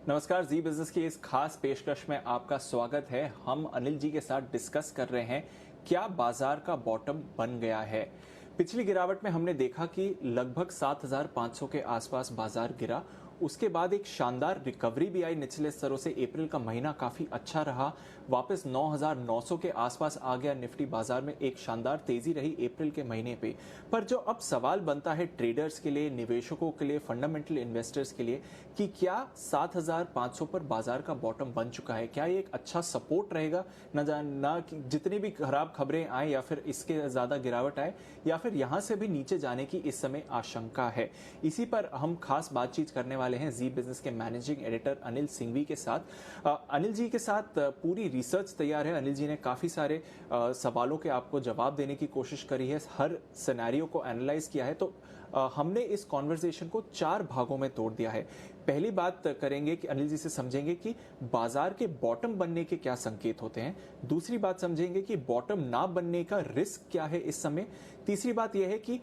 नमस्कार, जी बिजनेस की इस खास पेशकश में आपका स्वागत है। हम अनिल जी के साथ डिस्कस कर रहे हैं क्या बाजार का बॉटम बन गया है। पिछली गिरावट में हमने देखा कि लगभग 7,500 के आसपास बाजार गिरा। उसके बाद एक शानदार रिकवरी भी आई निचले स्तरों से। अप्रैल का महीना काफी अच्छा रहा, वापस 9,900 के आसपास आ गया निफ्टी। बाजार में एक शानदार तेजी रही अप्रैल के महीने पे। पर जो अब सवाल बनता है ट्रेडर्स के लिए, निवेशकों के लिए, फंडामेंटल इन्वेस्टर्स के लिए कि क्या 7,500 पर बाजार का बॉटम बन चुका है? क्या ये एक अच्छा सपोर्ट रहेगा? ना कि जितनी भी खराब खबरें आए या फिर इसके ज्यादा गिरावट आए, या फिर यहां से भी नीचे जाने की इस समय आशंका है। इसी पर हम खास बातचीत करने वाले हैं जी बिजनेस के मैनेजिंग एडिटर अनिल सिंघवी के साथ। अनिल जी के साथ पूरी रिसर्च तैयार है। अनिल जी ने काफी सारे सवालों के आपको जवाब देने की कोशिश करी है, हर सिनेरियो को एनालाइज किया है। तो हमने इस कॉन्वर्सेशन को 4 भागों में तोड़ दिया है। पहली बात करेंगे कि अनिल जी से समझेंगे कि बाजार के बॉटम बनने के क्या संकेत होते हैं। दूसरी बात समझेंगे कि बॉटम ना बनने का रिस्क क्या है इस समय। तीसरी बात यह है कि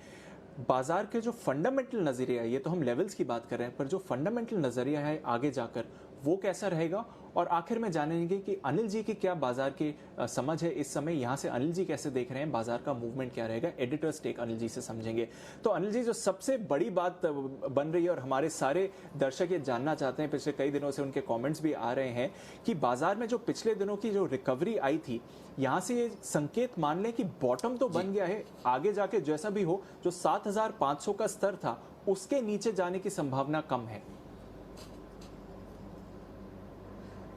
बाजार के जो फंडामेंटल नजरिया है, ये तो हम लेवल्स की बात कर रहे हैं, पर जो फंडामेंटल नजरिया है आगे जाकर वो कैसा रहेगा। और आखिर में जानेंगे कि अनिल जी की क्या बाजार की समझ है इस समय। यहां से अनिल जी कैसे देख रहे हैं बाजार का मूवमेंट क्या रहेगा। एडिटर्स टेक अनिल जी से समझेंगे। तो अनिल जी, जो सबसे बड़ी बात बन रही है और हमारे सारे दर्शक ये जानना चाहते हैं, पिछले कई दिनों से उनके कमेंट्स भी आ रहे हैं कि बाजार में जो पिछले दिनों की जो रिकवरी आई थी, यहां से ये संकेत मान लें कि बॉटम तो बन गया है। आगे जाके जैसा भी हो, जो 7,500 का स्तर था उसके नीचे जाने की संभावना कम है।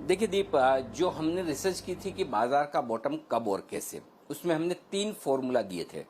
देखिए दीप, जो हमने रिसर्च की थी कि बाजार का बॉटम कब और कैसे, उसमें हमने 3 फॉर्मूला दिए थे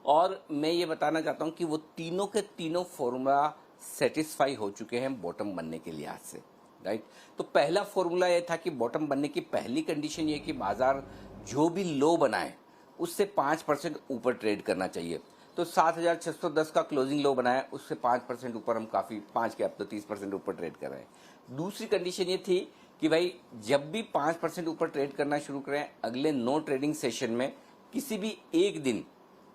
और मैं ये बताना चाहता हूँ कि वो तीनों के तीनों फॉर्मूला सेटिस्फाई हो चुके हैं बॉटम बनने के लिहाज से, राइट। तो पहला फॉर्मूला ये था कि बॉटम बनने की पहली कंडीशन ये कि बाजार जो भी लो बनाए उससे 5% ऊपर ट्रेड करना चाहिए। तो 7,610 का क्लोजिंग लो बनाया, उससे 5% ऊपर हम काफी 5 के अब तो 30% ऊपर ट्रेड कर रहे हैं। दूसरी कंडीशन ये थी कि भाई जब भी 5% ऊपर ट्रेड करना शुरू करें, अगले 9 ट्रेडिंग सेशन में किसी भी एक दिन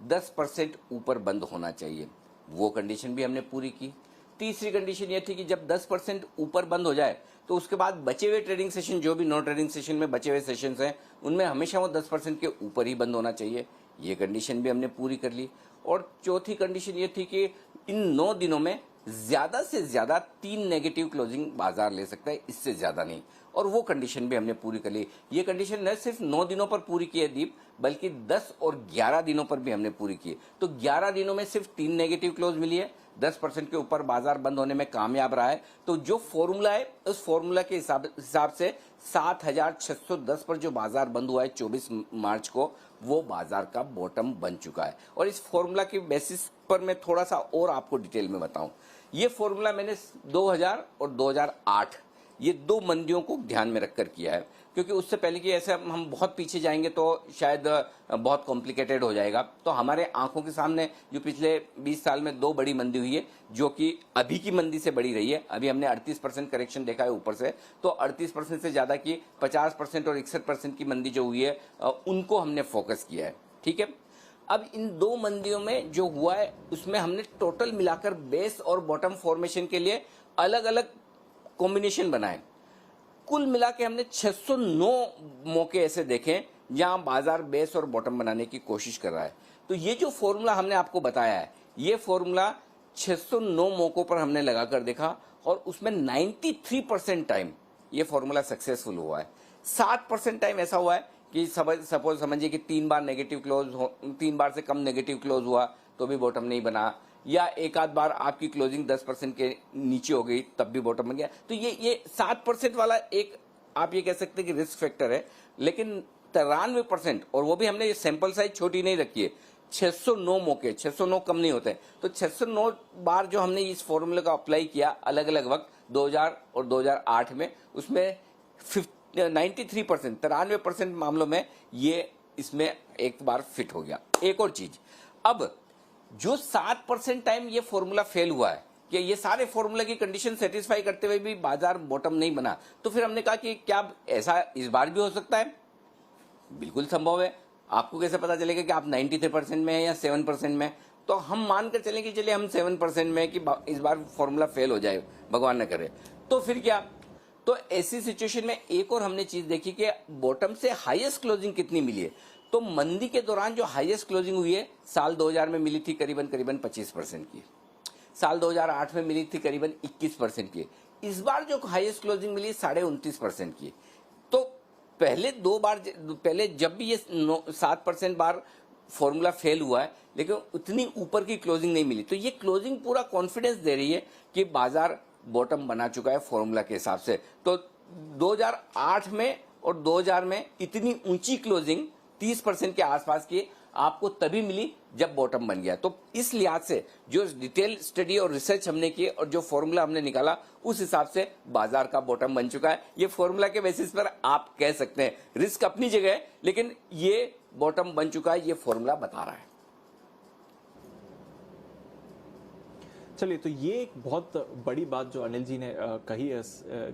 10% ऊपर बंद होना चाहिए। वो कंडीशन भी हमने पूरी की। तीसरी कंडीशन ये थी कि जब 10% ऊपर बंद हो जाए तो उसके बाद बचे हुए ट्रेडिंग सेशन, जो भी 9 ट्रेडिंग सेशन में बचे हुए सेशंस हैं, उनमें हमेशा वो 10% के ऊपर ही बंद होना चाहिए। ये कंडीशन भी हमने पूरी कर ली। और चौथी कंडीशन ये थी कि इन 9 दिनों में ज्यादा से ज्यादा 3 नेगेटिव क्लोजिंग बाजार ले सकता है, इससे ज्यादा नहीं। और वो कंडीशन भी हमने पूरी कर ली। ये कंडीशन न सिर्फ 9 दिनों पर पूरी की है दीप, बल्कि 10 और 11 दिनों पर भी हमने पूरी की है। तो 11 दिनों में सिर्फ 3 नेगेटिव क्लोज मिली है, 10% के ऊपर बाजार बंद होने में कामयाब रहा है। तो जो फॉर्मूला है, उस फॉर्मूला के हिसाब से 7,610 पर जो बाजार बंद हुआ है 24 मार्च को, वो बाजार का बॉटम बन चुका है। और इस फॉर्मूला के बेसिस पर मैं थोड़ा सा और आपको डिटेल में बताऊं। ये फॉर्मूला मैंने 2000 और 2008 ये 2 मंदियों को ध्यान में रखकर किया है, क्योंकि उससे पहले कि ऐसे हम बहुत पीछे जाएंगे तो शायद बहुत कॉम्प्लिकेटेड हो जाएगा। तो हमारे आंखों के सामने जो पिछले 20 साल में 2 बड़ी मंदी हुई है, जो कि अभी की मंदी से बड़ी रही है। अभी हमने 38% करेक्शन देखा है ऊपर से, तो 38% से ज्यादा की 50% और 61% की मंदी जो हुई है, उनको हमने फोकस किया है, ठीक है। अब इन 2 मंदियों में जो हुआ है उसमें हमने टोटल मिलाकर बेस और बॉटम फॉर्मेशन के लिए अलग अलग कॉम्बिनेशन बनाए। कुल मिला के हमने 609 मौके ऐसे देखे जहां बाजार बेस और बॉटम बनाने की कोशिश कर रहा है। तो ये जो फॉर्मूला हमने आपको बताया है, ये फॉर्मूला 609 मौकों पर हमने लगाकर देखा और उसमें 93% टाइम ये फॉर्मूला सक्सेसफुल हुआ है। 7% टाइम ऐसा हुआ है कि सपोज समझिए कि 3 बार नेगेटिव क्लोज हो, 3 बार से कम नेगेटिव क्लोज हुआ तो भी बॉटम नहीं बना, या एक आध बार आपकी क्लोजिंग 10% के नीचे हो गई तब भी बॉटम बन गया। तो ये 7% वाला एक आप ये कह सकते हैं कि रिस्क फैक्टर है। लेकिन 93%, और वो भी हमने ये सैंपल साइज छोटी नहीं रखी है, 609 मौके, 609 कम नहीं होते। तो 609 बार जो हमने इस फॉर्मूले का अप्लाई किया अलग अलग वक्त 2000 और 2008 में, उसमें 93%, 93% मामलों में ये इसमें एक बार फिट हो गया। एक और चीज, अब जो 7% टाइम ये फॉर्मूला फेल हुआ है कि ये सारे फॉर्मूला की कंडीशन सेटिस्फाई करते हुए भी बाजार बॉटम नहीं बना, तो फिर हमने कहा कि क्या ऐसा इस बार भी हो सकता है? बिल्कुल संभव है। आपको कैसे पता चलेगा कि आप 93% में है या 7% में? तो हम मानकर चलें कि चलिए हम 7% में कि इस बार फॉर्मूला फेल हो जाए, भगवान न करे। तो फिर क्या, तो ऐसी सिचुएशन में एक और हमने चीज देखी कि बॉटम से हाईएस्ट क्लोजिंग कितनी मिली है। तो मंदी के दौरान जो हाईएस्ट क्लोजिंग हुई है साल 2000 में मिली थी करीबन 25% की, साल 2008 में मिली थी करीबन 21% की। इस बार जो हाईएस्ट क्लोजिंग मिली 29.5% की। तो पहले जब भी ये 7% बार फॉर्मूला फेल हुआ है, लेकिन उतनी ऊपर की क्लोजिंग नहीं मिली। तो ये क्लोजिंग पूरा कॉन्फिडेंस दे रही है कि बाजार बॉटम बना चुका है फॉर्मूला के हिसाब से। तो 2008 में और 2000 में इतनी ऊंची क्लोजिंग 30% के आसपास की आपको तभी मिली जब बॉटम बन गया। तो इस लिहाज से जो डिटेल स्टडी और रिसर्च हमने की और जो फॉर्मूला हमने निकाला उस हिसाब से बाजार का बॉटम बन चुका है। ये फॉर्मूला के बेसिस पर आप कह सकते हैं, रिस्क अपनी जगह है, लेकिन ये बॉटम बन चुका है, ये फॉर्मूला बता रहा है। चलिए, तो ये एक बहुत बड़ी बात जो अनिल जी ने कही है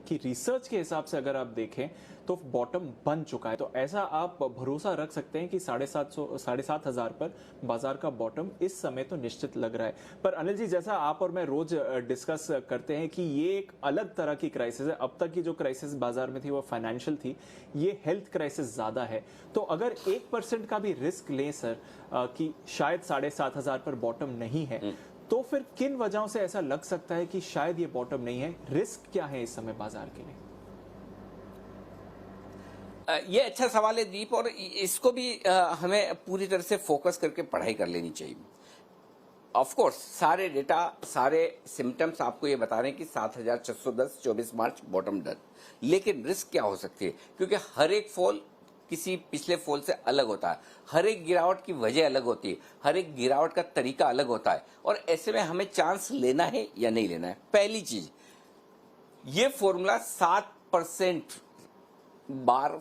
कि रिसर्च के हिसाब से अगर आप देखें तो बॉटम बन चुका है। तो ऐसा आप भरोसा रख सकते हैं कि 7,500 पर बाजार का बॉटम इस समय तो निश्चित लग रहा है। पर अनिल जी, जैसा आप और मैं रोज डिस्कस करते हैं कि ये एक अलग तरह की क्राइसिस है। अब तक की जो क्राइसिस बाजार में थी वो फाइनेंशियल थी, ये हेल्थ क्राइसिस ज्यादा है। तो अगर 1% का भी रिस्क लें सर कि शायद 7,500 पर बॉटम नहीं है, तो फिर किन वजहों से ऐसा लग सकता है कि शायद ये बॉटम नहीं है? रिस्क क्या है इस समय बाजार के लिए? ये अच्छा सवाल है दीप, और इसको भी हमें पूरी तरह से फोकस करके पढ़ाई कर लेनी चाहिए। ऑफ कोर्स सारे डेटा, सारे सिम्टम्स आपको ये बता रहे हैं कि 7,610 24 मार्च बॉटम डन। लेकिन रिस्क क्या हो सकती है? क्योंकि हर एक फॉल किसी पिछले फॉल से अलग होता है, हर एक गिरावट की वजह अलग होती है, हर एक गिरावट का तरीका अलग होता है, और ऐसे में हमें चांस लेना है या नहीं लेना है। पहली चीज, ये फॉर्मूला 7% बार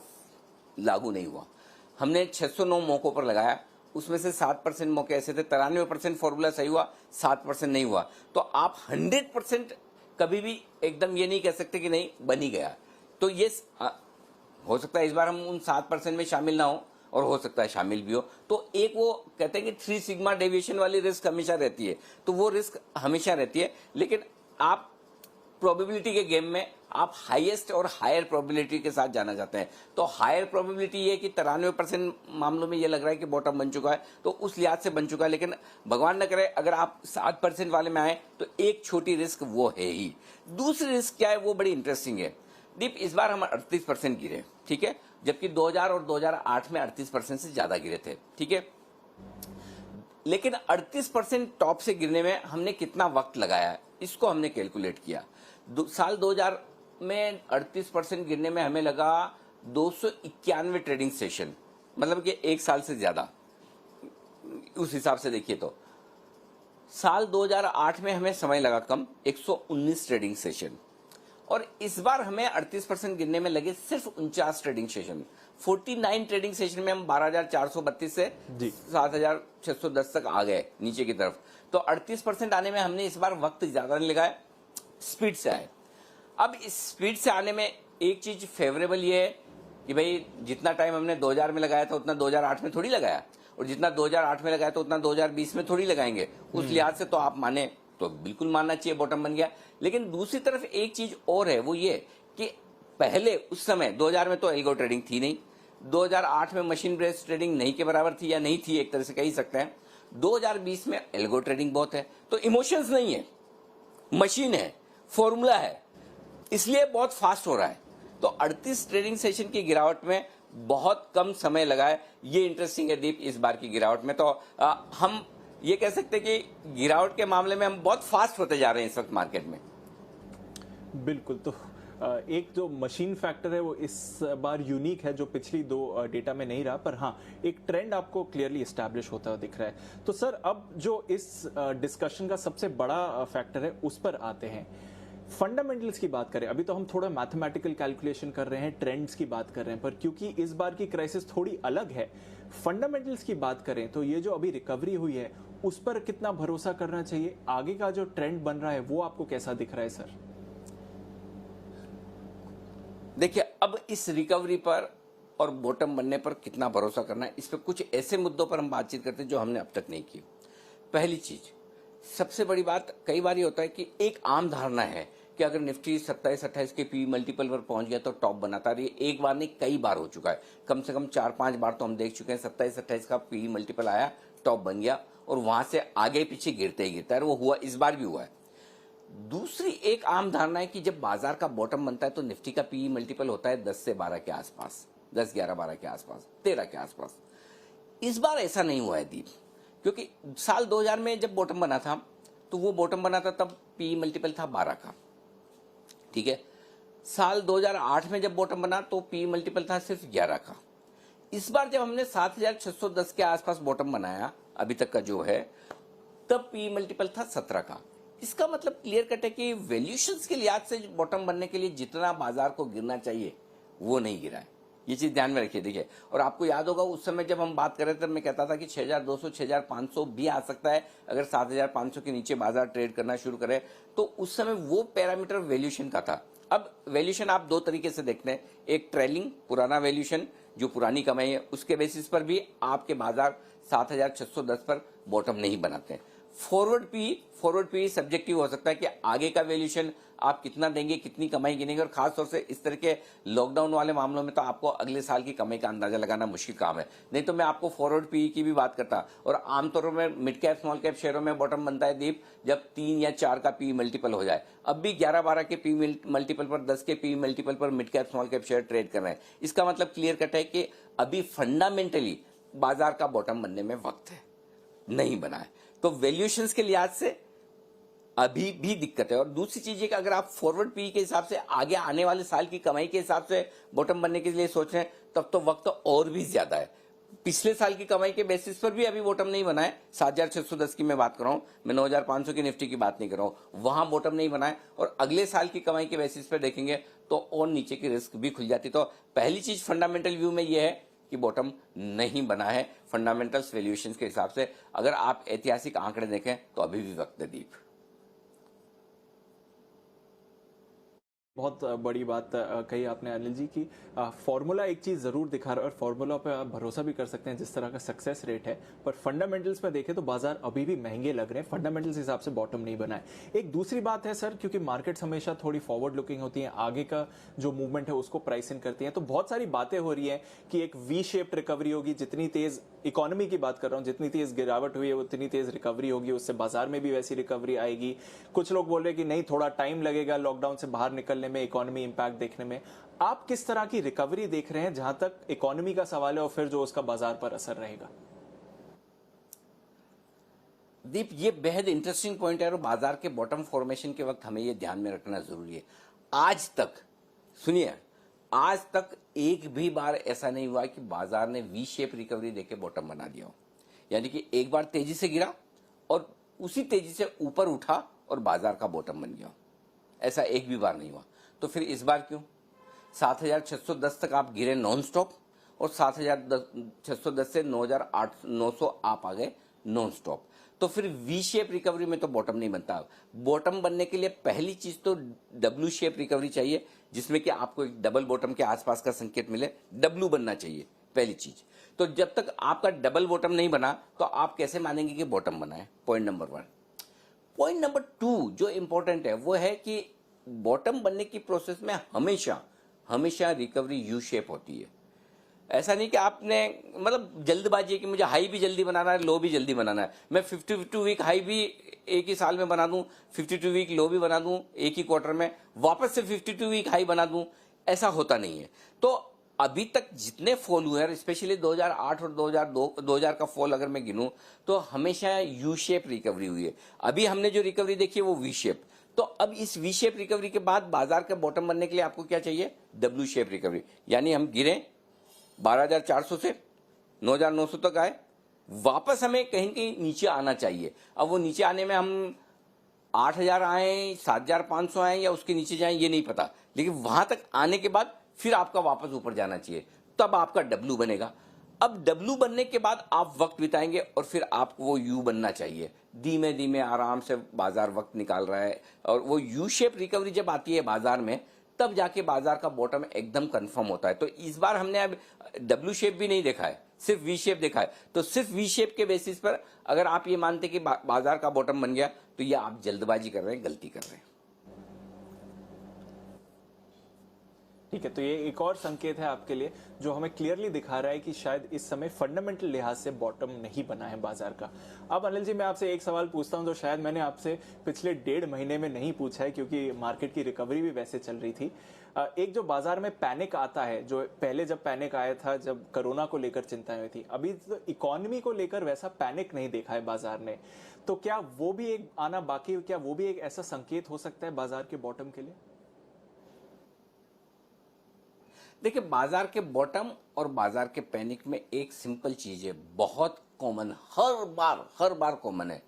लागू नहीं हुआ। हमने 609 मौकों पर लगाया, उसमें से 7% मौके ऐसे थे, 93% फॉर्मूला सही हुआ, 7% नहीं हुआ। तो आप 100% कभी भी एकदम ये नहीं कह सकते कि नहीं बन ही गया। तो ये हो सकता है इस बार हम उन 7% में शामिल ना हो, और हो सकता है शामिल भी हो। तो एक वो कहते हैं कि 3 सिग्मा डेविएशन वाली रिस्क हमेशा रहती है, तो वो रिस्क हमेशा रहती है। लेकिन आप प्रोबेबिलिटी के गेम में आप हाईएस्ट और हायर प्रोबेबिलिटी के साथ जाना चाहते हैं। तो हायर प्रोबेबिलिटी ये कि 93% मामलों में ये लग रहा है कि बॉटम बन चुका है, तो उस लिहाज से बन चुका है। लेकिन भगवान न करे अगर आप 7% वाले में आए तो एक छोटी रिस्क वो है ही। दूसरी रिस्क क्या है, वो बड़ी इंटरेस्टिंग है दीप। इस बार हम 38% गिरे, ठीक है, जबकि 2000 और 2008 में 38% से ज्यादा गिरे थे, ठीक है। लेकिन 38% टॉप से गिरने में हमने कितना वक्त लगाया है, इसको हमने कैलकुलेट किया। साल 2000 में 38% गिरने में हमें लगा 291 ट्रेडिंग सेशन, मतलब कि एक साल से ज्यादा। उस हिसाब से देखिए तो साल 2008 में हमें समय लगा कम, 119 ट्रेडिंग सेशन, और इस बार हमें 38% गिरने में लगे सिर्फ 49 ट्रेडिंग सेशन। 49 ट्रेडिंग सेशन में हम 12,432 से 7,610 तक आ गए नीचे की तरफ। तो 38% आने में हमने इस बार वक्त ज्यादा नहीं लगाया, स्पीड से आए। अब इस स्पीड से आने में एक चीज फेवरेबल ये है कि भाई जितना टाइम हमने 2000 में लगाया था उतना 2008 में थोड़ी लगाया, और जितना 2008 में लगाया तो उतना 2020 में थोड़ी लगाएंगे। उस लिहाज से तो आप माने तो बिल्कुल मानना चाहिए बॉटम बन गया। लेकिन दूसरी तरफ एक चीज और है, वो ये कि पहले उस समय 2000 में तो एल्गो ट्रेडिंग थी नहीं, 2008 में मशीन बेस्ड ट्रेडिंग नहीं के बराबर थी, या नहीं थी एक तरह से कह सकते हैं। 2020 में एल्गो ट्रेडिंग बहुत है, तो इमोशंस नहीं है, मशीन है, फॉर्मूला है, इसलिए बहुत फास्ट हो रहा है। तो 38 ट्रेडिंग सेशन की गिरावट में बहुत कम समय लगा है, ये इंटरेस्टिंग है दीप इस बार की गिरावट में। तो हम ये कह सकते हैं कि गिरावट के मामले में हम बहुत फास्ट होते जा रहे हैं इस वक्त मार्केट में। बिल्कुल। तो एक जो मशीन फैक्टर है वो इस बार यूनिक है, जो पिछली 2 डेटा में नहीं रहा, पर हाँ एक ट्रेंड आपको क्लियरली एस्टैब्लिश होता हुआ दिख रहा है। तो सर अब जो इस डिस्कशन का सबसे बड़ा फैक्टर है उस पर आते हैं। फंडामेंटल्स की बात करें, अभी तो हम थोड़ा मैथमेटिकल कैलकुलेशन कर रहे हैं, ट्रेंड्स की बात कर रहे हैं, पर क्योंकि इस बार की क्राइसिस थोड़ी अलग है, फंडामेंटल्स की बात करें तो ये जो अभी रिकवरी हुई है उस पर कितना भरोसा करना चाहिए? आगे का जो ट्रेंड बन रहा है वो आपको कैसा दिख रहा है सर? देखिए, अब इस रिकवरी पर और बॉटम बनने पर कितना भरोसा करना है, इस पर कुछ ऐसे मुद्दों पर हम बातचीत करते हैं जो हमने अब तक नहीं की। पहली चीज, सबसे बड़ी बात, कई बार ये होता है कि एक आम धारणा है कि अगर निफ्टी 27-28 के पी मल्टीपल पर पहुंच गया तो टॉप बनाता रही। एक बार नहीं, कई बार हो चुका है, कम से कम 4-5 बार तो हम देख चुके हैं 27-28 का पी मल्टीपल आया, टॉप बन गया और वहां से आगे पीछे गिरते ही गिरता है। वो हुआ, इस बार भी हुआ है। दूसरी एक आम धारणा है कि जब बाजार का बॉटम बनता है तो निफ्टी का पी मल्टीपल होता है 10 से 12 के आसपास, 10, 11, 12 के आसपास, 13 के आसपास। इस बार ऐसा नहीं हुआ है दीप, क्योंकि साल 2000 में जब बॉटम बना था तो वो बॉटम बना था, तब पी मल्टीपल था 12 का, ठीक है। साल 2008 में जब बॉटम बना तो पी मल्टीपल था सिर्फ 11 का। इस बार जब हमने 7610 के आसपास बॉटम बनाया अभी तक का जो है, तब पी मल्टीपल था 17 का। इसका मतलब क्लियर कट है कि वैल्यूएशंस के लिहाज से बॉटम बनने के लिए जितना बाजार को गिरना चाहिए वो नहीं गिरा है। ये चीज ध्यान में रखिए, देखिए। और आपको याद होगा उस समय जब हम बात कर रहे थे, मैं कहता था कि 6200 6500 भी आ सकता है अगर 7500 के नीचे बाजार ट्रेड करना शुरू करे। तो उस समय वो पैरामीटर वैल्यूएशन का था। अब वैल्यूएशन आप दो तरीके से देखते हैं, एक ट्रेलिंग पुराना वैल्यूएशन जो पुरानी कमाई है उसके बेसिस पर भी आपके बाजार 7610 पर बॉटम नहीं बनाते हैं। फॉरवर्ड पी सब्जेक्टिव हो सकता है कि आगे का वैल्यूएशन आप कितना देंगे, कितनी कमाई गिनेंगे, और खासतौर से इस तरह के लॉकडाउन वाले मामलों में तो आपको अगले साल की कमाई का अंदाजा लगाना मुश्किल काम है। नहीं तो मैं आपको फॉरवर्ड पी की भी बात करता। और आमतौर में मिड कैप स्मॉल कैप शेयरों में बॉटम बनता है दीप जब 3 या 4 का पी मल्टीपल हो जाए। अब भी 11-12 के पी मल्टीपल पर, 10 के पी मल्टीपल पर mid cap small cap share trade कर रहे हैं। इसका मतलब क्लियर कट है कि अभी फंडामेंटली बाजार का बॉटम बनने में वक्त है, नहीं बना है। तो वैल्यूएशंस के लिहाज से अभी भी दिक्कत है। और दूसरी चीज है कि अगर आप फॉरवर्ड पी के हिसाब से आगे आने वाले साल की कमाई के हिसाब से बॉटम बनने के लिए सोच रहे हैं, तब तो वक्त और भी ज्यादा है। पिछले साल की कमाई के बेसिस पर भी अभी बॉटम नहीं बना है। 7610 की मैं बात कर रहा हूं, मैं 9500 की निफ्टी की बात नहीं कर रहा हूं, वहां बॉटम नहीं बना है। और अगले साल की कमाई के बेसिस पर देखेंगे तो और नीचे की रिस्क भी खुल जाती। तो पहली चीज फंडामेंटल व्यू में यह है कि बॉटम नहीं बना है फंडामेंटल्स वैल्यूएशंस के हिसाब से। अगर आप ऐतिहासिक आंकड़े देखें तो अभी भी वक्त है दीप। बहुत बड़ी बात कही आपने अनिल जी की फॉर्मूला एक चीज जरूर दिखा रहा है और फॉर्मूला पे आप भरोसा भी कर सकते हैं जिस तरह का सक्सेस रेट है, पर फंडामेंटल्स में देखें तो बाजार अभी भी महंगे लग रहे हैं, फंडामेंटल्स हिसाब से बॉटम नहीं बना है। एक दूसरी बात है सर, क्योंकि मार्केट्स हमेशा थोड़ी फॉरवर्ड लुकिंग होती है, आगे का जो मूवमेंट है उसको प्राइस इन करती है, तो बहुत सारी बातें हो रही है कि एक वी शेप्ड रिकवरी होगी, जितनी तेज इकोनॉमी की बात कर रहा हूं, जितनी तेज गिरावट हुई है उतनी तेज रिकवरी होगी, उससे बाजार में भी वैसी रिकवरी आएगी। कुछ लोग बोल रहे हैं कि नहीं, थोड़ा टाइम लगेगा लॉकडाउन से बाहर निकलने में, इकोनॉमी इंपैक्ट देखने में। आप किस तरह की रिकवरी देख रहे हैं जहां तक इकोनॉमी का सवाल है और फिर जो उसका बाजार पर असर रहेगा? दीप, ये बेहद इंटरेस्टिंग पॉइंट है और बाजार के बॉटम फॉर्मेशन के वक्त हमें ये ध्यान में रखना जरूरी है। आज तक सुनिए, आज तक एक भी बार ऐसा नहीं हुआ कि बाजार ने वी शेप रिकवरी देके बॉटम बना दिया हो। यानी कि एक बार तेजी से गिरा और उसी तेजी से ऊपर उठा और बाजार का बॉटम बन गया, ऐसा एक भी बार नहीं हुआ। तो फिर इस बार क्यों? 7610 तक आप गिरे नॉन स्टॉप और 7610 से 900 आप आ गए नॉन स्टॉप। तो फिर वी शेप रिकवरी में तो बॉटम नहीं बनता। बॉटम बनने के लिए पहली चीज तो डब्ल्यू शेप रिकवरी चाहिए, जिसमें कि आपको एक डबल बॉटम के आसपास का संकेत मिले, डब्ल्यू बनना चाहिए पहली चीज। तो जब तक आपका डबल बॉटम नहीं बना तो आप कैसे मानेंगे कि बॉटम बना है? Point number 1। पॉइंट नंबर 2 जो इंपॉर्टेंट है वो है कि बॉटम बनने की प्रोसेस में हमेशा रिकवरी यू शेप होती है। ऐसा नहीं कि आपने मतलब जल्दबाजी है कि मुझे हाई भी जल्दी बनाना है, लो भी जल्दी बनाना है। मैं 52 वीक हाई भी एक ही साल में बना दूं, 52 वीक लो भी बना दूं एक ही क्वार्टर में, वापस से 52 वीक हाई बना दूं, ऐसा होता नहीं है। तो अभी तक जितने फॉल हुए हैं, स्पेशली 2008 और 2000 का फॉल अगर मैं गिनूं तो हमेशा यू शेप रिकवरी हुई है। अभी हमने जो रिकवरी देखी है वो वी शेप। तो अब इस वी शेप रिकवरी के बाद बाजार का बॉटम बनने के लिए आपको क्या चाहिए? W shape recovery. यानी हम गिरे 12,400 से 9,900 तक आए, वापस हमें कहीं कहीं नीचे आना चाहिए। अब वो नीचे आने में हम 8,000 आए, 7,500 आए या उसके नीचे जाएं, ये नहीं पता, लेकिन वहां तक आने के बाद फिर आपका वापस ऊपर जाना चाहिए, तब आपका डब्ल्यू बनेगा। अब डब्ल्यू बनने के बाद आप वक्त बिताएंगे और फिर आपको वो यू बनना चाहिए। धीमे धीमे आराम से बाजार वक्त निकाल रहा है और वो यू शेप रिकवरी जब आती है बाजार में, तब जाके बाजार का बॉटम एकदम कंफर्म होता है। तो इस बार हमने अब डब्ल्यू शेप भी नहीं देखा है, सिर्फ वी शेप देखा है। तो सिर्फ वी शेप के बेसिस पर अगर आप ये मानते कि बाजार का बॉटम बन गया, तो ये आप जल्दबाजी कर रहे हैं, गलती कर रहे हैं। ठीक है, तो ये एक और संकेत है आपके लिए जो हमें क्लियरली दिखा रहा है कि शायद इस समय फंडामेंटल लिहाज से बॉटम नहीं बना है बाजार का। अब अनिल जी, मैं आपसे एक सवाल पूछता हूं जो शायद मैंने आपसे पिछले 1.5 महीने में नहीं पूछा है, क्योंकि मार्केट की रिकवरी भी वैसे चल रही थी। एक जो बाजार में पैनिक आता है, जो पहले जब पैनिक आया था जब कोरोना को लेकर चिंताएं हुई थी, अभी तो इकोनॉमी को लेकर वैसा पैनिक नहीं देखा है बाजार ने, तो क्या वो भी एक आना बाकी, क्या वो भी एक ऐसा संकेत हो सकता है बाजार के बॉटम के लिए? देखिए, बाजार के बॉटम और बाजार के पैनिक में एक सिंपल चीज है, बहुत कॉमन, हर बार कॉमन है।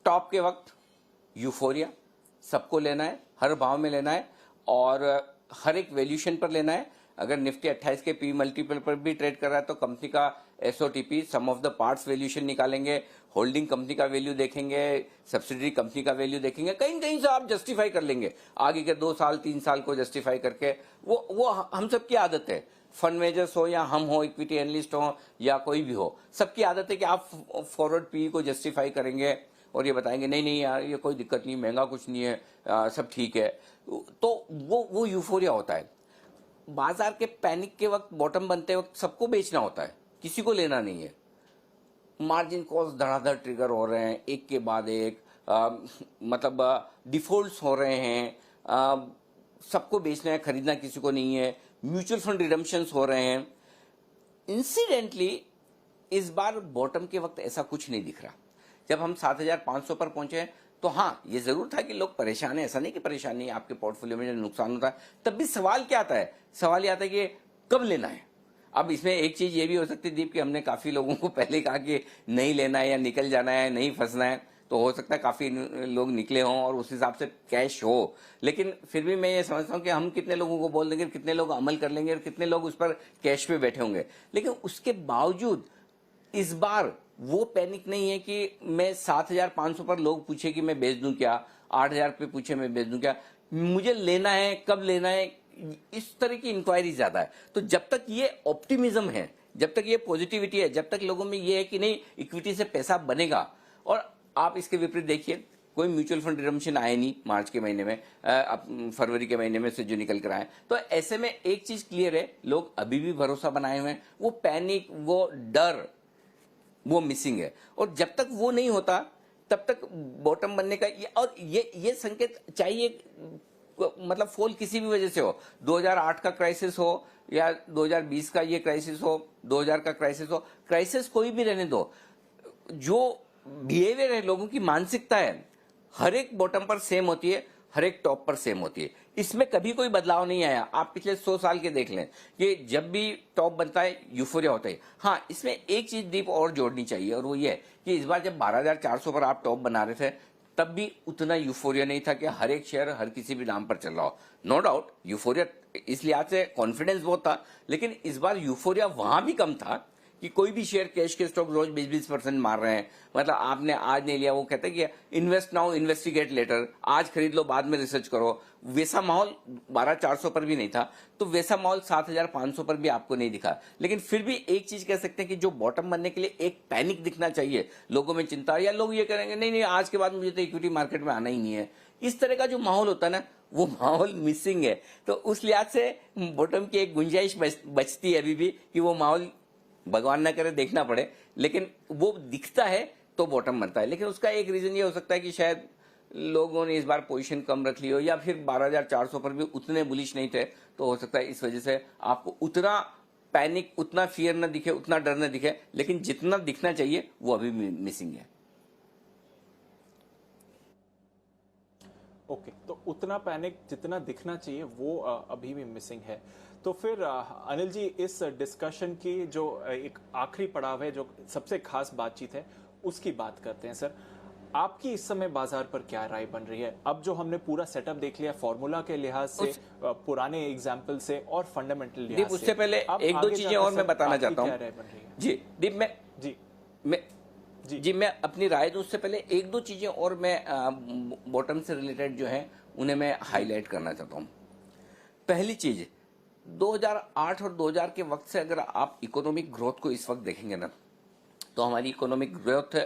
टॉप के वक्त यूफोरिया, सबको लेना है, हर भाव में लेना है और हर एक वैल्यूएशन पर लेना है। अगर निफ्टी 28 के पी मल्टीपल पर भी ट्रेड कर रहा है तो कंपनी का एसओटीपी, सम ऑफ द पार्ट्स वैल्यूएशन निकालेंगे, होल्डिंग कंपनी का वैल्यू देखेंगे, सब्सिडरी कंपनी का वैल्यू देखेंगे, कहीं कहीं से आप जस्टिफाई कर लेंगे आगे के 2 साल 3 साल को जस्टिफाई करके। वो हम सबकी आदत है, फंड मैनेजर्स हो या हम हो, इक्विटी एनालिस्ट हो या कोई भी हो, सबकी आदत है कि आप फॉरवर्ड पी को जस्टिफाई करेंगे और ये बताएंगे नहीं नहीं यार ये कोई दिक्कत नहीं, महंगा कुछ नहीं है, सब ठीक है। तो वो यूफोरिया होता है। बाजार के पैनिक के वक्त, बॉटम बनते वक्त सबको बेचना होता है, किसी को लेना नहीं है। मार्जिन कॉल्स धड़ाधड़ ट्रिगर हो रहे हैं एक के बाद एक, मतलब डिफॉल्ट्स हो रहे हैं, सबको बेचना है, खरीदना किसी को नहीं है। म्यूचुअल फंड रिडम्पशंस हो रहे हैं। इंसिडेंटली इस बार बॉटम के वक्त ऐसा कुछ नहीं दिख रहा। जब हम 7,500 पर पहुंचे तो हाँ, ये जरूर था कि लोग परेशान है, ऐसा नहीं कि परेशान नहीं, आपके पोर्टफोलियो में जो नुकसान होता है। तब भी सवाल क्या आता है? सवाल ये आता है कि कब लेना है। अब इसमें एक चीज ये भी हो सकती है दीप, कि हमने काफी लोगों को पहले कहा कि नहीं लेना है या निकल जाना है, नहीं फंसना है, तो हो सकता है काफी लोग निकले हों और उस हिसाब से कैश हो। लेकिन फिर भी मैं ये समझता हूँ कि हम कितने लोगों को बोल देंगे, कितने लोग अमल कर लेंगे और कितने लोग उस पर कैश पे बैठे होंगे। लेकिन उसके बावजूद इस बार वो पैनिक नहीं है कि मैं 7,500 पर लोग पूछे कि मैं बेच दूं क्या, 8,000 पे पूछे मैं बेच दूं क्या, मुझे लेना है, कब लेना है, इस तरह की इंक्वायरी ज्यादा है। तो जब तक ये ऑप्टिमिज्म है, जब तक ये पॉजिटिविटी है, जब तक लोगों में ये है कि नहीं इक्विटी से पैसा बनेगा। और आप इसके विपरीत देखिए, कोई म्यूचुअल फंड रिडम्पशन आए नहीं मार्च के महीने में, फरवरी के महीने में से जो निकल कर आए। तो ऐसे में एक चीज क्लियर है, लोग अभी भी भरोसा बनाए हुए हैं। वो पैनिक, वो डर, वो मिसिंग है। और जब तक वो नहीं होता तब तक बॉटम बनने का ये संकेत चाहिए, मतलब फॉल किसी भी वजह से हो, 2008 का क्राइसिस हो या 2020 का ये क्राइसिस हो, 2000 का क्राइसिस हो, क्राइसिस कोई भी रहने दो, जो बिहेवियर है, लोगों की मानसिकता है, हर एक बॉटम पर सेम होती है, हर एक टॉप पर सेम होती है। इसमें कभी कोई बदलाव नहीं आया। आप पिछले 100 साल के देख लें कि जब भी टॉप बनता है यूफोरिया होता है। हाँ, इसमें एक चीज दीप और जोड़नी चाहिए और वो ये है कि इस बार जब 12,400 पर आप टॉप बना रहे थे तब भी उतना यूफोरिया नहीं था कि हर एक शेयर हर किसी भी दाम पर चल रहा हो। नो डाउट यूफोरिया इस लिहाज से कॉन्फिडेंस बहुत था, लेकिन इस बार यूफोरिया वहां भी कम था कि कोई भी शेयर, कैश के स्टॉक रोज 20-20% मार रहे हैं। मतलब आपने आज नहीं लिया, वो कहते हैं कि इन्वेस्ट नाउ इन्वेस्टिगेट लेटर, आज खरीद लो बाद में रिसर्च करो। वैसा माहौल 12,400 पर भी नहीं था, तो वैसा माहौल 7,500 पर भी आपको नहीं दिखा। लेकिन फिर भी एक चीज कह सकते हैं कि जो बॉटम बनने के लिए एक पैनिक दिखना चाहिए, लोगों में चिंता, या लोग ये करेंगे नहीं नहीं आज के बाद मुझे तो इक्विटी मार्केट में आना ही नहीं है, इस तरह का जो माहौल होता है ना, वो माहौल मिसिंग है। तो उस लिहाज से बॉटम की एक गुंजाइश बचती है अभी भी कि वो माहौल भगवान ना करे देखना पड़े, लेकिन वो दिखता है तो बॉटम बनता है। लेकिन उसका एक रीजन ये हो सकता है कि शायद लोगों ने इस बार पोजीशन कम रख ली हो, या फिर 12,400 पर भी उतने बुलिश नहीं थे, तो हो सकता है इस वजह से आपको उतना पैनिक, उतना फियर न दिखे, उतना डर न दिखे। लेकिन जितना दिखना चाहिए वो अभी मिसिंग है। ओके, तो उतना पैनिक जितना दिखना चाहिए वो अभी भी मिसिंग है। तो फिर अनिल जी, इस डिस्कशन की जो एक आखिरी पड़ाव है, जो सबसे खास बातचीत है, उसकी बात करते हैं। सर, आपकी इस समय बाजार पर क्या राय बन रही है? अब जो हमने पूरा सेटअप देख लिया, फॉर्मूला के लिहाज से, पुराने एग्जाम्पल से और फंडामेंटल लिहाज से, उससे पहले एक दो चीजें और मैं बताना चाहता हूँ। क्या राय बन रही है? जी दीप, मैं अपनी राय दूं उससे पहले एक दो चीजें और मैं बॉटम से रिलेटेड जो है उन्हें मैं हाईलाइट करना चाहता हूं। पहली चीज, 2008 और 2000 के वक्त से अगर आप इकोनॉमिक ग्रोथ को इस वक्त देखेंगे ना, तो हमारी इकोनॉमिक ग्रोथ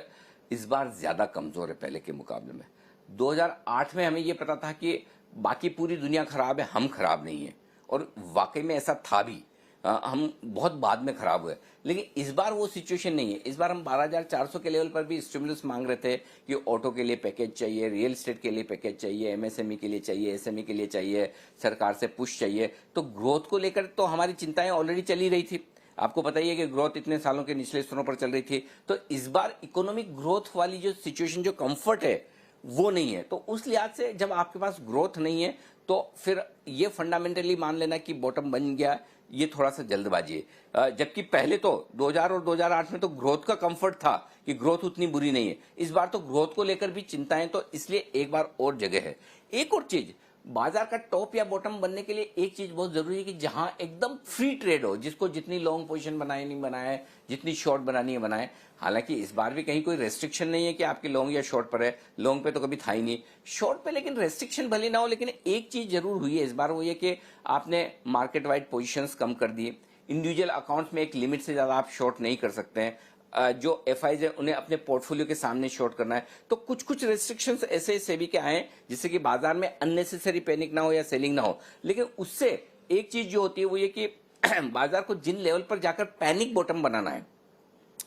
इस बार ज्यादा कमजोर है पहले के मुकाबले में। 2008 में हमें यह पता था कि बाकी पूरी दुनिया खराब है, हम खराब नहीं है, और वाकई में ऐसा था भी। हम बहुत बाद में खराब हुए, लेकिन इस बार वो सिचुएशन नहीं है। इस बार हम 12,400 के लेवल पर भी स्टिमुलस मांग रहे थे कि ऑटो के लिए पैकेज चाहिए, रियल एस्टेट के लिए पैकेज चाहिए, एमएसएमई के लिए चाहिए, एसएमई के लिए चाहिए, सरकार से पुश चाहिए। तो ग्रोथ को लेकर तो हमारी चिंताएं ऑलरेडी चली रही थी। आपको पता ही है कि ग्रोथ इतने सालों के निचले स्तरों पर चल रही थी। तो इस बार इकोनॉमिक ग्रोथ वाली जो सिचुएशन, जो कंफर्ट है, वो नहीं है। तो उस लिहाज से जब आपके पास ग्रोथ नहीं है तो फिर ये फंडामेंटली मान लेना कि बॉटम बन गया, ये थोड़ा सा जल्दबाजी है। जबकि पहले तो 2000 और 2008 में तो ग्रोथ का कंफर्ट था कि ग्रोथ उतनी बुरी नहीं है। इस बार तो ग्रोथ को लेकर भी चिंताएं, तो इसलिए एक बार और जगह है। एक और चीज, बाजार का टॉप या बॉटम बनने के लिए एक चीज बहुत जरूरी है कि जहां एकदम फ्री ट्रेड हो, जिसको जितनी लॉन्ग पोजीशन बनाए नहीं बनाए, जितनी शॉर्ट बनानी है बनाए। हालांकि इस बार भी कहीं कोई रेस्ट्रिक्शन नहीं है कि आपकी लॉन्ग या शॉर्ट पर है, लॉन्ग पे तो कभी था ही नहीं, शॉर्ट पे लेकिन रेस्ट्रिक्शन भले ना हो। लेकिन एक चीज जरूर हुई है इस बार, वो ये कि आपने मार्केट वाइड पोजिशन कम कर दी। इंडिविजुअल अकाउंट में एक लिमिट से ज्यादा आप शॉर्ट नहीं कर सकते हैं। जो एफआईज है उन्हें अपने पोर्टफोलियो के सामने शॉर्ट करना है। तो कुछ कुछ रेस्ट्रिक्शंस ऐसे सेबी के आए जिससे कि बाजार में अननेसेसरी पैनिक ना हो या सेलिंग ना हो। लेकिन उससे एक चीज जो होती है वो ये कि बाजार को जिन लेवल पर जाकर पैनिक बॉटम बनाना है,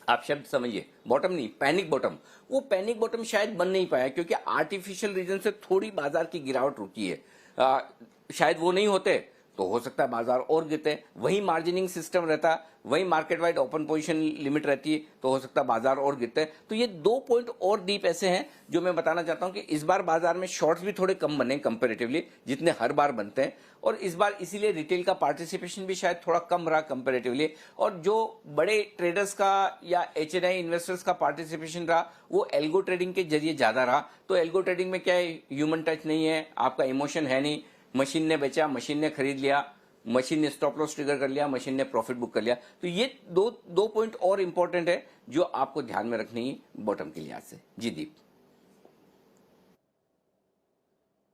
आप शब्द समझिए, बॉटम नहीं, पैनिक बॉटम, वो पैनिक बॉटम शायद बन नहीं पाया क्योंकि आर्टिफिशियल रीजन से थोड़ी बाजार की गिरावट रुकी है। शायद वो नहीं होते तो हो सकता है बाजार और गिरते। वही मार्जिनिंग सिस्टम रहता, वही market wide open position limit रहती तो हो सकता है बाजार और गिरते। तो ये 2 पॉइंट और डीप ऐसे हैं जो मैं बताना चाहता हूं कि इस बार बाजार में शॉर्ट्स भी थोड़े कम बने कंपैरेटिवली, जितने हर बार बनते हैं। और इस बार इसीलिए रिटेल का पार्टिसिपेशन भी शायद थोड़ा कम रहा कंपैरेटिवली। और जो बड़े ट्रेडर्स का या एचएनआई इन्वेस्टर्स का पार्टिसिपेशन रहा वो एल्गो ट्रेडिंग के जरिए ज्यादा रहा। तो एल्गो ट्रेडिंग में क्या है, ह्यूमन टच नहीं है, आपका इमोशन है नहीं। मशीन ने बेचा, मशीन ने खरीद लिया, मशीन ने स्टॉप लॉस ट्रिगर कर लिया, मशीन ने प्रॉफिट बुक कर लिया। तो ये दो पॉइंट और इंपॉर्टेंट है जो आपको ध्यान में रखनी है बॉटम के लिहाज से। जी दीप।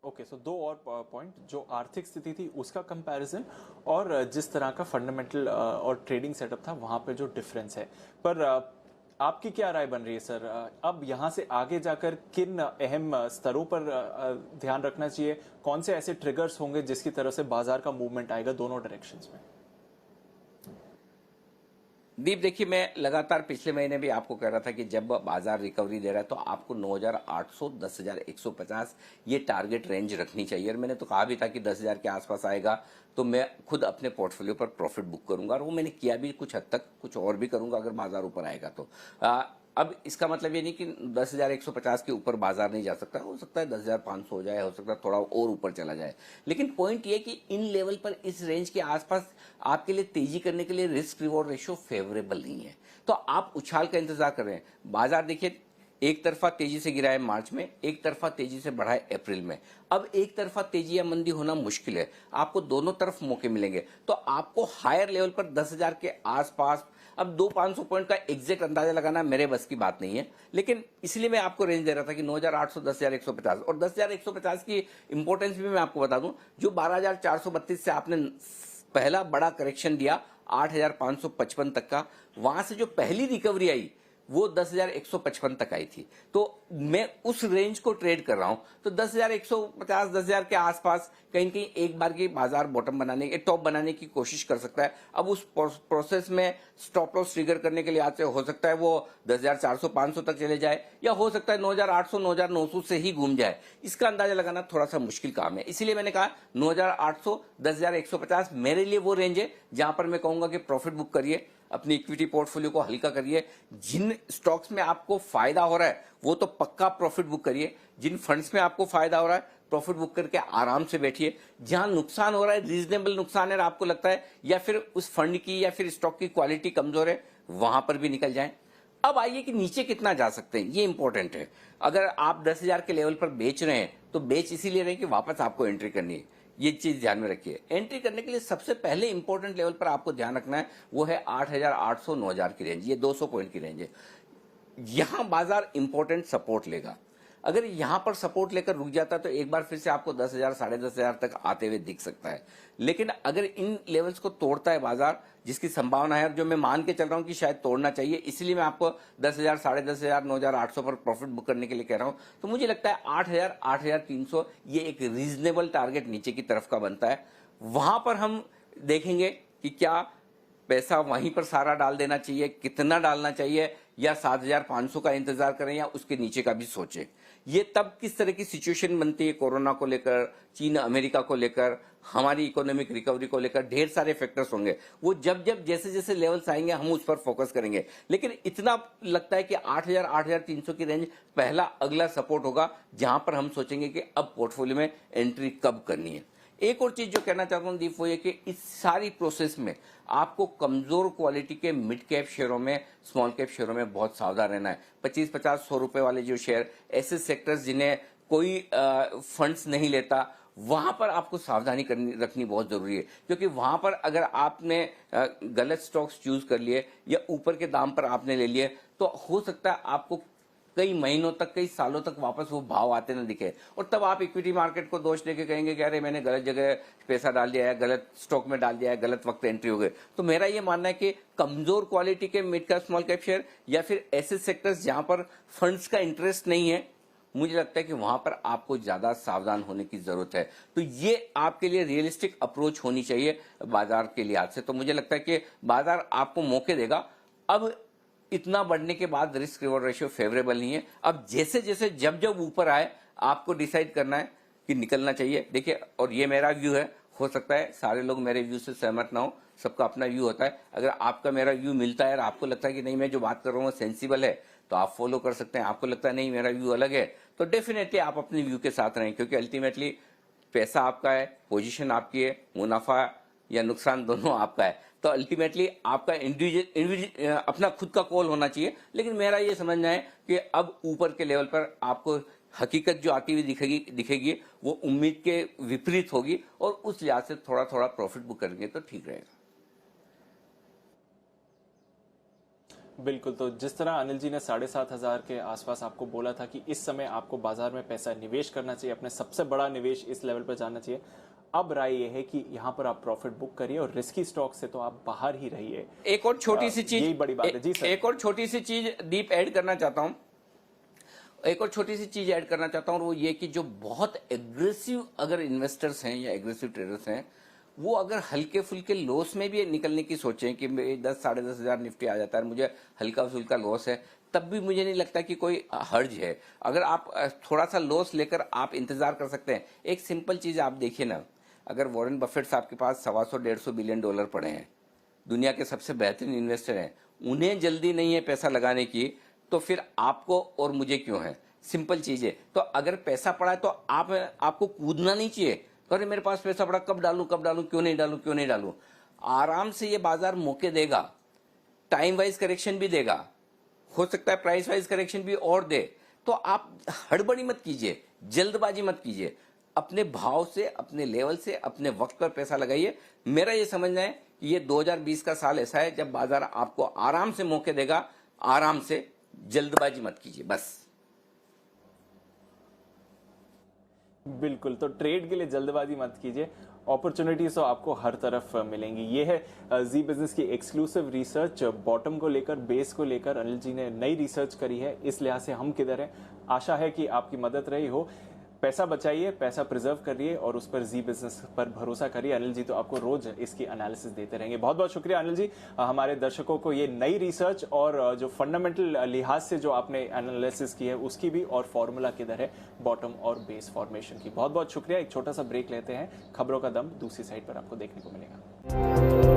ओके, सो 2 और पॉइंट, जो आर्थिक स्थिति थी उसका कंपैरिजन और जिस तरह का फंडामेंटल और ट्रेडिंग सेटअप था वहां पे जो डिफरेंस है। पर आपकी क्या राय बन रही है सर, अब यहाँ से आगे जाकर किन अहम स्तरों पर ध्यान रखना चाहिए, कौन से ऐसे ट्रिगर्स होंगे जिसकी तरफ से बाजार का मूवमेंट आएगा दोनों डायरेक्शंस में? दीप देखिए, मैं लगातार पिछले महीने भी आपको कह रहा था कि जब बाजार रिकवरी दे रहा है तो आपको 9,800 10,150 ये टारगेट रेंज रखनी चाहिए। और मैंने तो कहा भी था कि 10,000 के आसपास आएगा तो मैं खुद अपने पोर्टफोलियो पर प्रॉफिट बुक करूंगा, और वो मैंने किया भी कुछ हद तक, कुछ और भी करूंगा अगर बाजार ऊपर आएगा तो। अब इसका मतलब ये नहीं कि 10,150 के ऊपर बाजार नहीं जा सकता, हो सकता है 10,500 हो जाए, हो सकता है थोड़ा और ऊपर चला जाए। लेकिन पॉइंट ये कि इन लेवल पर, इस रेंज के आसपास आपके लिए तेजी करने के लिए रिस्क रिवॉर्ड रेशियो फेवरेबल नहीं है। तो आप उछाल का इंतजार कर रहे हैं। बाजार देखिए, एक तरफा तेजी से गिरा है मार्च में, एक तरफा तेजी से बढ़ा है अप्रैल में। अब एक तरफा तेजी या मंदी होना मुश्किल है, आपको दोनों तरफ मौके मिलेंगे। तो आपको हायर लेवल पर 10,000 के आसपास, अब 200-500 पॉइंट का एग्जैक्ट अंदाजा लगाना मेरे बस की बात नहीं है, लेकिन इसलिए मैं आपको रेंज दे रहा था कि 9,800 10,150। और 10,150 की इंपॉर्टेंस भी मैं आपको बता दूं, जो 12,432 से आपने पहला बड़ा करेक्शन दिया 8,555 तक का, वहां से जो पहली रिकवरी आई वो 10,155 तक आई थी। तो मैं उस रेंज को ट्रेड कर रहा हूं। तो 10,150 10,000 के आसपास कहीं न कहीं एक बार की बाजार बॉटम बनाने, टॉप बनाने की कोशिश कर सकता है। अब उस प्रोसेस में स्टॉप लॉस ट्रिगर करने के लिए आते हो सकता है वो 10,400 500 तक चले जाए, या हो सकता है 9,800 9,900 से ही घूम जाए। इसका अंदाजा लगाना थोड़ा सा मुश्किल काम है। इसीलिए मैंने कहा 9,800 10,150 मेरे लिए वो रेंज है जहां पर मैं कहूंगा कि प्रॉफिट बुक करिए, अपनी इक्विटी पोर्टफोलियो को हल्का करिए। जिन स्टॉक्स में आपको फायदा हो रहा है वो तो पक्का प्रॉफिट बुक करिए। जिन फंड्स में आपको फायदा हो रहा है प्रॉफिट बुक करके आराम से बैठिए। जहां नुकसान हो रहा है, रीजनेबल नुकसान है आपको लगता है, या फिर उस फंड की या फिर स्टॉक की क्वालिटी कमजोर है, वहां पर भी निकल जाएं। अब आइए कि नीचे कितना जा सकते हैं, ये इंपॉर्टेंट है। अगर आप 10,000 के लेवल पर बेच रहे हैं तो बेच इसीलिए रहे कि वापस आपको एंट्री करनी है। ये चीज ध्यान में रखिए। एंट्री करने के लिए सबसे पहले इंपॉर्टेंट लेवल पर आपको ध्यान रखना है वो है 8,800 9,000 की रेंज। ये 200 पॉइंट की रेंज है। यहां बाजार इंपॉर्टेंट सपोर्ट लेगा। अगर यहां पर सपोर्ट लेकर रुक जाता तो एक बार फिर से आपको 10,000 10,500 तक आते हुए दिख सकता है। लेकिन अगर इन लेवल्स को तोड़ता है बाजार, जिसकी संभावना है, जो मैं मान के चल रहा हूं कि शायद तोड़ना चाहिए, इसलिए मैं आपको 10,000 10,500 9,800 पर प्रॉफिट बुक करने के लिए कह रहा हूं। तो मुझे लगता है 8,000 8,300 ये एक रीजनेबल टारगेट नीचे की तरफ का बनता है। वहां पर हम देखेंगे कि क्या पैसा वहीं पर सारा डाल देना चाहिए, कितना डालना चाहिए, या 7,500 का इंतजार करें या उसके नीचे का भी सोचें। ये तब किस तरह की सिचुएशन बनती है, कोरोना को लेकर, चीन अमेरिका को लेकर, हमारी इकोनॉमिक रिकवरी को लेकर, ढेर सारे फैक्टर्स होंगे। वो जब जब जैसे जैसे लेवल्स आएंगे हम उस पर फोकस करेंगे। लेकिन इतना लगता है कि 8,000 8,300 की रेंज पहला अगला सपोर्ट होगा, जहां पर हम सोचेंगे कि अब पोर्टफोलियो में एंट्री कब करनी है। एक और चीज जो कहना चाहता हूं दीप, वो ये कि इस सारी प्रोसेस में आपको कमजोर क्वालिटी के मिड कैप शेयरों में, स्मॉल कैप शेयरों में बहुत सावधान रहना है। 25, 50, 100 रुपए वाले जो शेयर, ऐसे सेक्टर्स जिन्हें कोई फंड्स नहीं लेता, वहां पर आपको सावधानी रखनी बहुत जरूरी है। क्योंकि वहां पर अगर आपने गलत स्टॉक्स चूज कर लिए या ऊपर के दाम पर आपने ले लिए, तो हो सकता है आपको कई महीनों तक, कई सालों तक वापस वो भाव आते ना दिखे, और तब आप इक्विटी मार्केट को दोष देके कहेंगे कि अरे मैंने गलत जगह पैसा डाल दिया है, गलत स्टॉक में डाल दिया है, गलत वक्त एंट्री हो गई। तो मेरा ये मानना है कि कमजोर क्वालिटी के mid cap small cap share या फिर ऐसे सेक्टर्स जहां पर फंड्स का इंटरेस्ट नहीं है, मुझे लगता है कि वहां पर आपको ज्यादा सावधान होने की जरूरत है। तो ये आपके लिए रियलिस्टिक अप्रोच होनी चाहिए बाजार के लिहाज से। तो मुझे लगता है कि बाजार आपको मौके देगा। अब इतना बढ़ने के बाद रिस्क रिवॉर्ड रेशियो फेवरेबल नहीं है। अब जैसे जैसे जब जब ऊपर आए आपको डिसाइड करना है कि निकलना चाहिए। देखिए, और ये मेरा व्यू है, हो सकता है सारे लोग मेरे व्यू से सहमत ना हो, सबका अपना व्यू होता है। अगर आपका मेरा व्यू मिलता है और आपको लगता है कि नहीं मैं जो बात कर रहा हूँ सेंसिबल है, तो आप फॉलो कर सकते हैं। आपको लगता है नहीं मेरा व्यू अलग है, तो डेफिनेटली आप अपने व्यू के साथ रहें, क्योंकि अल्टीमेटली पैसा आपका है, पोजीशन आपकी है, मुनाफा या नुकसान दोनों आपका है। तो अल्टीमेटली आपका इंडिविजुअल अपना खुद का कॉल होना चाहिए। लेकिन मेरा ये समझना है कि अब ऊपर के लेवल पर आपको हकीकत जो आती हुई दिखेगी वो उम्मीद के विपरीत होगी, और उस लिहाज से थोड़ा थोड़ा प्रॉफिट बुक करेंगे तो ठीक रहेगा। बिल्कुल। तो जिस तरह अनिल जी ने 7,500 के आसपास आपको बोला था कि इस समय आपको बाजार में पैसा निवेश करना चाहिए, अपने सबसे बड़ा निवेश इस लेवल पर जाना चाहिए, अब राय यह है कि यहाँ पर आप प्रॉफिट बुक करिए और रिस्की स्टॉक से तो आप बाहर ही रहिए। एक और छोटी सी चीज, यही बड़ी बात है जी सर। एक और छोटी सी चीज दीप ऐड करना चाहता हूं, एक और छोटी सी चीज ऐड करना चाहता हूं, और वो ये कि जो बहुत एग्रेसिव अगर इन्वेस्टर्स हैं या एग्रेसिव ट्रेडर्स हैं, वो अगर हल्के फुल्के लॉस में भी निकलने की सोचें कि 10 साढ़े 10,000 निफ्टी आ जाता है, मुझे हल्का फुल्का लॉस है, तब भी मुझे नहीं लगता कि कोई हर्ज है। अगर आप थोड़ा सा लॉस लेकर आप इंतजार कर सकते हैं। एक सिंपल चीज आप देखिए ना, अगर वॉरेन बफेट साहब के पास 125 बिलियन डॉलर पड़े हैं, दुनिया के सबसे बेहतरीन इन्वेस्टर हैं, उन्हें जल्दी नहीं है पैसा लगाने की, तो फिर आपको और मुझे क्यों है? सिंपल चीज है। तो अगर पैसा पड़ा है तो आपको कूदना नहीं चाहिए, तो अरे मेरे पास पैसा पड़ा, कब डालूं क्यों नहीं डालूं। आराम से ये बाजार मौके देगा, टाइम वाइज करेक्शन भी देगा, हो सकता है प्राइस वाइज करेक्शन भी और दे। तो आप हड़बड़ी मत कीजिए, जल्दबाजी मत कीजिए, अपने भाव से, अपने लेवल से, अपने वक्त पर पैसा लगाइए। मेरा ये समझना है कि ये 2020 का साल ऐसा है जब बाजार आपको आराम से मौके देगा। आराम से, जल्दबाजी मत कीजिए बस। बिल्कुल। तो ट्रेड के लिए जल्दबाजी मत कीजिए, अपॉर्चुनिटीज तो आपको हर तरफ मिलेंगी। ये है जी बिजनेस की एक्सक्लूसिव रिसर्च। बॉटम को लेकर, बेस को लेकर अनिल जी ने नई रिसर्च करी है, इस लिहाज से हम किधर हैं। आशा है कि आपकी मदद रही हो। पैसा बचाइए, पैसा प्रिजर्व करिए और उस पर जी बिजनेस पर भरोसा करिए। अनिल जी तो आपको रोज इसकी एनालिसिस देते रहेंगे। बहुत बहुत शुक्रिया अनिल जी, हमारे दर्शकों को ये नई रिसर्च और जो फंडामेंटल लिहाज से जो आपने एनालिसिस की है उसकी भी, और फॉर्मूला किधर है बॉटम और बेस फॉर्मेशन की। बहुत बहुत शुक्रिया। एक छोटा सा ब्रेक लेते हैं, खबरों का दम दूसरी साइड पर आपको देखने को मिलेगा।